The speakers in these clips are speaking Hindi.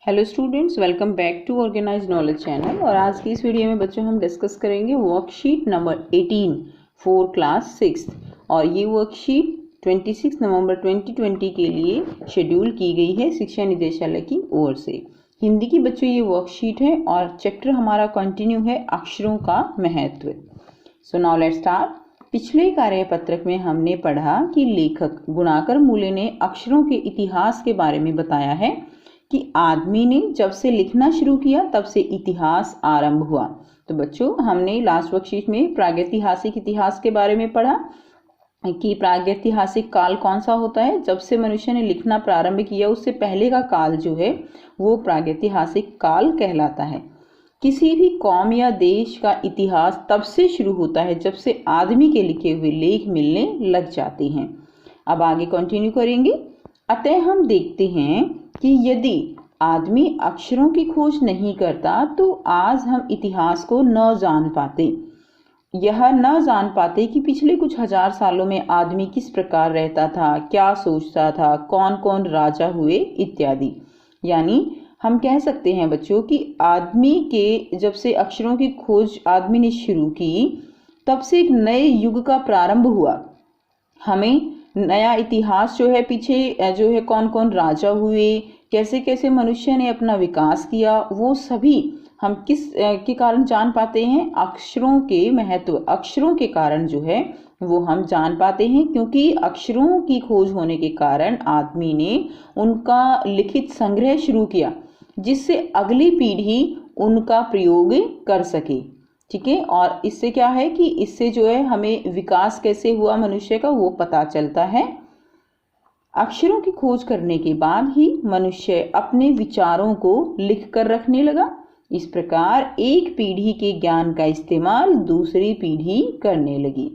Hello students, welcome back to organise knowledge channel. और आज की इस वीडियो में बच्चों हम डिस्कस करेंगे वर्कशीट नंबर 18 फॉर क्लास 6। और ये वर्कशीट 26 नवंबर 2020 के लिए शेड्यूल की गई है शिक्षा निदेशालय की ओर से। हिंदी की बच्चों ये वर्कशीट है और चैप्टर हमारा कंटिन्यू है अक्षरों का महत्व। So now let's start. पिछले कार्यपत्रक में हमने पढ़ा कि लेखक गुणाकर मूले ने अक्षरों के इतिहास के बारे में बताया है कि आदमी ने जब से लिखना शुरू किया तब से इतिहास आरंभ हुआ। तो बच्चों हमने लास्ट वर्कशीट में प्रागैतिहासिक इतिहास के बारे में पढ़ा कि प्रागैतिहासिक काल कौन सा होता है। जब से मनुष्य ने लिखना प्रारंभ किया उससे पहले का काल जो है वो प्रागैतिहासिक काल कहलाता है। किसी भी कौम या देश का इतिहास तब से शुरू होता है जब से आदमी के लिखे हुए लेख मिलने लग जाते हैं। अब आगे कंटिन्यू करेंगे। अतः हम देखते हैं कि यदि आदमी अक्षरों की खोज नहीं करता तो आज हम इतिहास को न जान पाते। यह न जान पाते कि पिछले कुछ हजार सालों में आदमी किस प्रकार रहता था, क्या सोचता था, कौन कौन राजा हुए इत्यादि। यानी हम कह सकते हैं बच्चों कि आदमी के जब से अक्षरों की खोज आदमी ने शुरू की तब से एक नए युग का प्रारंभ हुआ। हमें नया इतिहास जो है पीछे जो है कौन कौन राजा हुए, कैसे कैसे मनुष्य ने अपना विकास किया, वो सभी हम किस के कारण जान पाते हैं? अक्षरों के महत्व, अक्षरों के कारण जो है वो हम जान पाते हैं। क्योंकि अक्षरों की खोज होने के कारण आदमी ने उनका लिखित संग्रह शुरू किया जिससे अगली पीढ़ी उनका प्रयोग कर सके। ठीक है। और इससे क्या है कि इससे जो है हमें विकास कैसे हुआ मनुष्य का वो पता चलता है। अक्षरों की खोज करने के बाद ही मनुष्य अपने विचारों को लिख कर रखने लगा। इस प्रकार एक पीढ़ी के ज्ञान का इस्तेमाल दूसरी पीढ़ी करने लगी।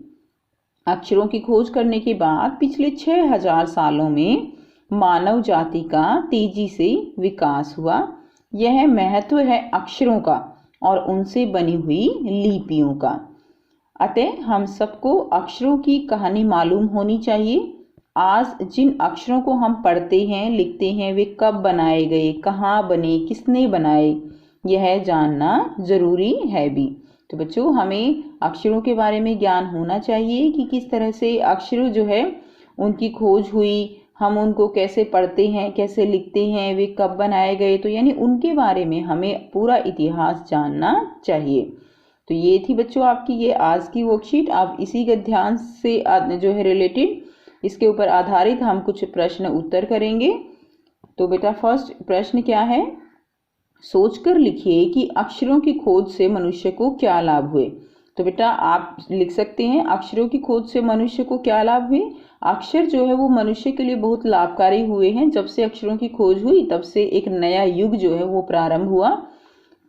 अक्षरों की खोज करने के बाद पिछले 6000 सालों में मानव जाति का तेजी से विकास हुआ। यह महत्व है अक्षरों का और उनसे बनी हुई लिपियों का। अतः हम सबको अक्षरों की कहानी मालूम होनी चाहिए। आज जिन अक्षरों को हम पढ़ते हैं, लिखते हैं, वे कब बनाए गए, कहाँ बने, किसने बनाए, यह जानना जरूरी है भी। तो बच्चों हमें अक्षरों के बारे में ज्ञान होना चाहिए कि किस तरह से अक्षर जो है उनकी खोज हुई, हम उनको कैसे पढ़ते हैं, कैसे लिखते हैं, वे कब बनाए गए। तो यानी उनके बारे में हमें पूरा इतिहास जानना चाहिए। तो ये थी बच्चों आपकी ये आज की वर्कशीट। आप इसी के ध्यान से जो है रिलेटेड इसके ऊपर आधारित हम कुछ प्रश्न उत्तर करेंगे। तो बेटा फर्स्ट प्रश्न क्या है? सोचकर लिखिए कि अक्षरों की खोज से मनुष्य को क्या लाभ हुए। तो बेटा आप लिख सकते हैं अक्षरों की खोज से मनुष्य को क्या लाभ हुए। अक्षर जो है वो मनुष्य के लिए बहुत लाभकारी हुए हैं। जब से अक्षरों की खोज हुई तब से एक नया युग जो है वो प्रारंभ हुआ।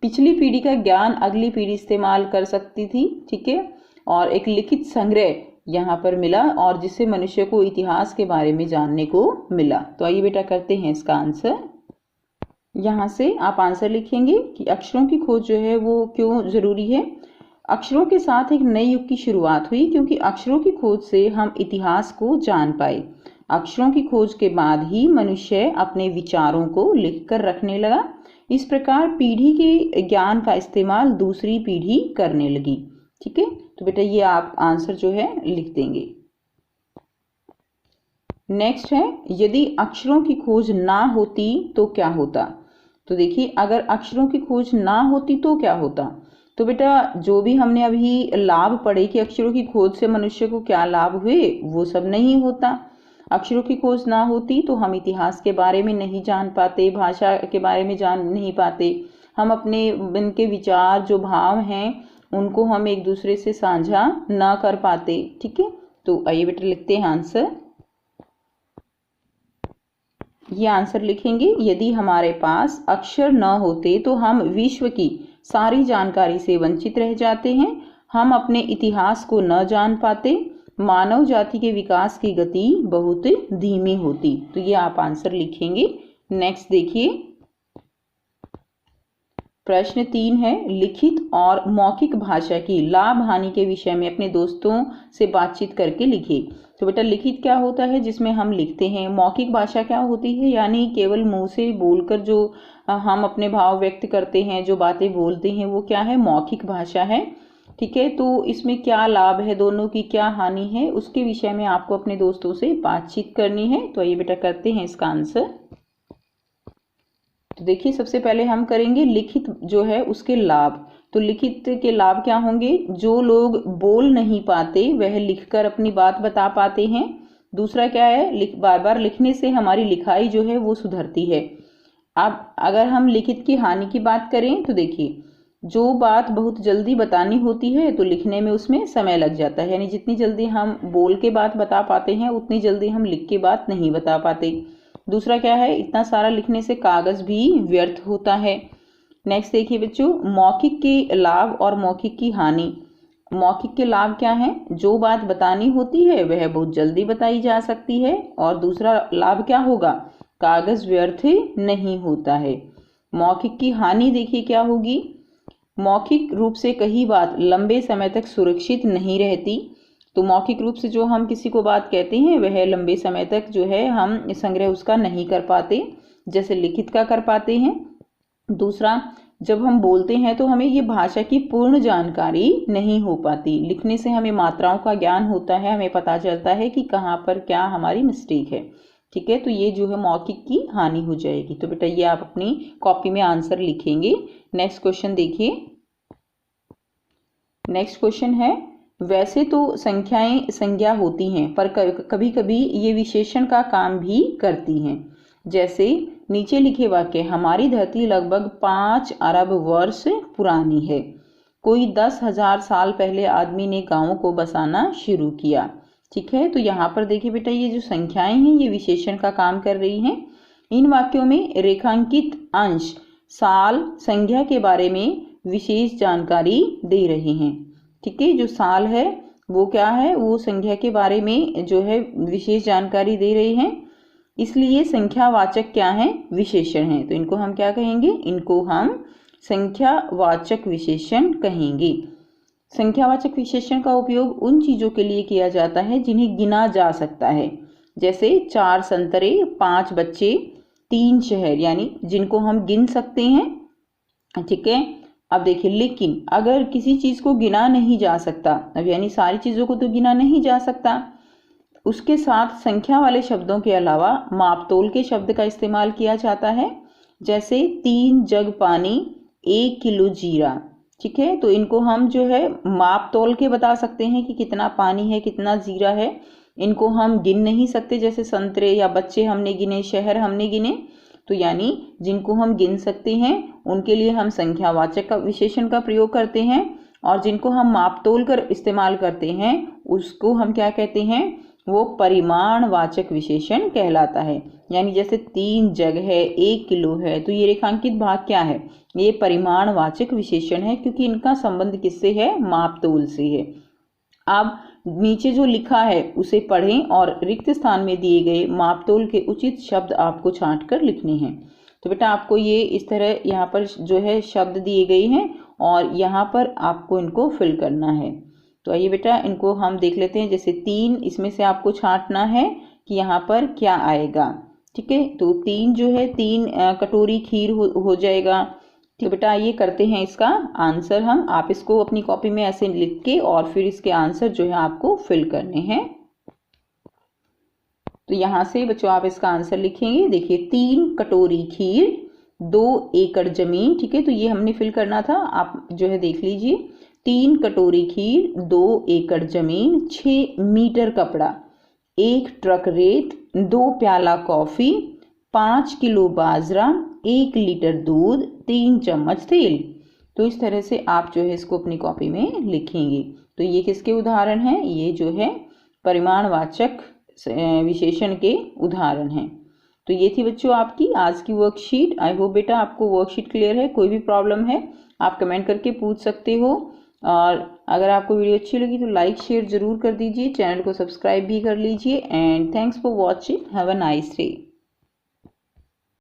पिछली पीढ़ी का ज्ञान अगली पीढ़ी इस्तेमाल कर सकती थी। ठीक है। और एक लिखित संग्रह यहाँ पर मिला और जिससे मनुष्य को इतिहास के बारे में जानने को मिला। तो आइए बेटा करते हैं इसका आंसर। यहाँ से आप आंसर लिखेंगे कि अक्षरों की खोज जो है वो क्यों जरूरी है। अक्षरों के साथ एक नए युग की शुरुआत हुई क्योंकि अक्षरों की खोज से हम इतिहास को जान पाए। अक्षरों की खोज के बाद ही मनुष्य अपने विचारों को लिखकर रखने लगा। इस प्रकार पीढ़ी के ज्ञान का इस्तेमाल दूसरी पीढ़ी करने लगी। ठीक है। तो बेटा ये आप आंसर जो है लिख देंगे। नेक्स्ट है, यदि अक्षरों की खोज ना होती तो क्या होता। तो देखिए अगर अक्षरों की खोज ना होती तो क्या होता। तो बेटा जो भी हमने अभी लाभ पढ़े कि अक्षरों की खोज से मनुष्य को क्या लाभ हुए वो सब नहीं होता। अक्षरों की खोज ना होती तो हम इतिहास के बारे में नहीं जान पाते, भाषा के बारे में जान नहीं पाते, हम अपने इनके विचार जो भाव हैं उनको हम एक दूसरे से साझा ना कर पाते। ठीक है। तो आइए बेटा लिखते हैं आंसर। ये आंसर लिखेंगे, यदि हमारे पास अक्षर न होते तो हम विश्व की सारी जानकारी से वंचित रह जाते हैं, हम अपने इतिहास को न जान पाते, मानव जाति के विकास की गति बहुत धीमी होती। तो ये आप आंसर लिखेंगे। नेक्स्ट देखिए, प्रश्न 3 है, लिखित और मौखिक भाषा की लाभ हानि के विषय में अपने दोस्तों से बातचीत करके लिखिए। तो बेटा लिखित क्या होता है, जिसमें हम लिखते हैं। मौखिक भाषा क्या होती है, यानी केवल मुंह से बोलकर जो हम अपने भाव व्यक्त करते हैं, जो बातें बोलते हैं, वो क्या है, मौखिक भाषा है। ठीक है, तो इसमें क्या लाभ है, दोनों की क्या हानि है, उसके विषय में आपको अपने दोस्तों से बातचीत करनी है। तो ये बेटा करते हैं इसका आंसर। तो देखिए सबसे पहले हम करेंगे लिखित जो है उसके लाभ। तो लिखित के लाभ क्या होंगे, जो लोग बोल नहीं पाते वह लिखकर अपनी बात बता पाते हैं। दूसरा क्या है, बार बार लिखने से हमारी लिखाई जो है वो सुधरती है। अब अगर हम लिखित की हानि की बात करें तो देखिए, जो बात बहुत जल्दी बतानी होती है तो लिखने में उसमें समय लग जाता है, यानी जितनी जल्दी हम बोल के बात बता पाते हैं उतनी जल्दी हम लिख के बात नहीं बता पाते। दूसरा क्या है, इतना सारा लिखने से कागज भी व्यर्थ होता है। नेक्स्ट देखिए बच्चों, मौखिक के लाभ और मौखिक की हानि। मौखिक के लाभ क्या है, जो बात बतानी होती है वह बहुत जल्दी बताई जा सकती है। और दूसरा लाभ क्या होगा, कागज व्यर्थ नहीं होता है। मौखिक की हानि देखिए क्या होगी, मौखिक रूप से कही बात लंबे समय तक सुरक्षित नहीं रहती। तो मौखिक रूप से जो हम किसी को बात कहते हैं वह लंबे समय तक जो है हम संग्रह उसका नहीं कर पाते, जैसे लिखित का कर पाते हैं। दूसरा, जब हम बोलते हैं तो हमें ये भाषा की पूर्ण जानकारी नहीं हो पाती। लिखने से हमें मात्राओं का ज्ञान होता है, हमें पता चलता है कि कहाँ पर क्या हमारी मिस्टेक है। ठीक है, तो ये जो है मौखिक की हानि हो जाएगी। तो बेटा ये आप अपनी कॉपी में आंसर लिखेंगे। नेक्स्ट क्वेश्चन देखिए। नेक्स्ट क्वेश्चन है, वैसे तो संख्याएं संज्ञा होती हैं पर कभी कभी ये विशेषण का काम भी करती हैं। जैसे नीचे लिखे वाक्य, हमारी धरती लगभग 5 अरब वर्ष पुरानी है। कोई 10,000 साल पहले आदमी ने गांवों को बसाना शुरू किया। ठीक है, तो यहाँ पर देखिए बेटा ये जो संख्याएं हैं ये विशेषण का काम कर रही हैं। इन वाक्यों में रेखांकित अंश साल संख्या के बारे में विशेष जानकारी दे रहे हैं। ठीक है, जो साल है वो क्या है, वो संख्या के बारे में जो है विशेष जानकारी दे रहे हैं, इसलिए संख्यावाचक क्या है, विशेषण है। तो इनको हम क्या कहेंगे, इनको हम संख्यावाचक विशेषण कहेंगे। संख्यावाचक विशेषण का उपयोग उन चीजों के लिए किया जाता है जिन्हें गिना जा सकता है, जैसे 4 संतरे, 5 बच्चे, 3 शहर, यानी जिनको हम गिन सकते हैं। ठीक है, अब देखिए लेकिन अगर किसी चीज को गिना नहीं जा सकता, अब यानी सारी चीजों को तो गिना नहीं जा सकता, उसके साथ संख्या वाले शब्दों के अलावा मापतोल के शब्द का इस्तेमाल किया जाता है, जैसे 3 जग पानी, 1 किलो जीरा। ठीक है, तो इनको हम जो है माप तोल के बता सकते हैं कि कितना पानी है, कितना जीरा है। इनको हम गिन नहीं सकते, जैसे संतरे या बच्चे हमने गिने, शहर हमने गिने। तो यानी जिनको हम गिन सकते हैं उनके लिए हम संख्यावाचक का विशेषण का प्रयोग करते हैं, और जिनको हम माप तोल कर इस्तेमाल करते हैं उसको हम क्या कहते हैं, वो परिमाणवाचक विशेषण कहलाता है। यानी जैसे 3 जग है, 1 किलो है, तो ये रेखांकित भाग क्या है, ये परिमाणवाचक विशेषण है, क्योंकि इनका संबंध किससे है, मापतोल से है। अब नीचे जो लिखा है उसे पढ़ें और रिक्त स्थान में दिए गए मापतोल के उचित शब्द आपको छांट कर लिखने हैं। तो बेटा आपको ये इस तरह यहाँ पर जो है शब्द दिए गए हैं और यहाँ पर आपको इनको फिल करना है। तो आइए बेटा इनको हम देख लेते हैं। जैसे 3, इसमें से आपको छांटना है कि यहाँ पर क्या आएगा। ठीक है, तो 3 जो है 3 कटोरी खीर हो जाएगा। ठीक बेटा ये करते हैं इसका आंसर हम, आप इसको अपनी कॉपी में ऐसे लिख के और फिर इसके आंसर जो है आपको फिल करने हैं। तो यहाँ से बच्चों आप इसका आंसर लिखेंगे। देखिए 3 कटोरी खीर, 2 एकड़ जमीन। ठीक है, तो ये हमने फिल करना था, आप जो है देख लीजिए। 3 कटोरी खीर, 2 एकड़ जमीन, 6 मीटर कपड़ा, 1 ट्रक रेत, 2 प्याला कॉफी, 5 किलो बाजरा, 1 लीटर दूध, 3 चम्मच तेल। तो इस तरह से आप जो है इसको अपनी कॉपी में लिखेंगे। तो ये किसके उदाहरण हैं, ये जो है परिमाणवाचक विशेषण के उदाहरण हैं। तो ये थी बच्चों आपकी आज की वर्कशीट। आई होप बेटा आपको वर्कशीट क्लियर है। कोई भी प्रॉब्लम है आप कमेंट करके पूछ सकते हो, और अगर आपको वीडियो अच्छी लगी तो लाइक शेयर जरूर कर दीजिए, चैनल को सब्सक्राइब भी कर लीजिए। And thanks for watching, have a nice day.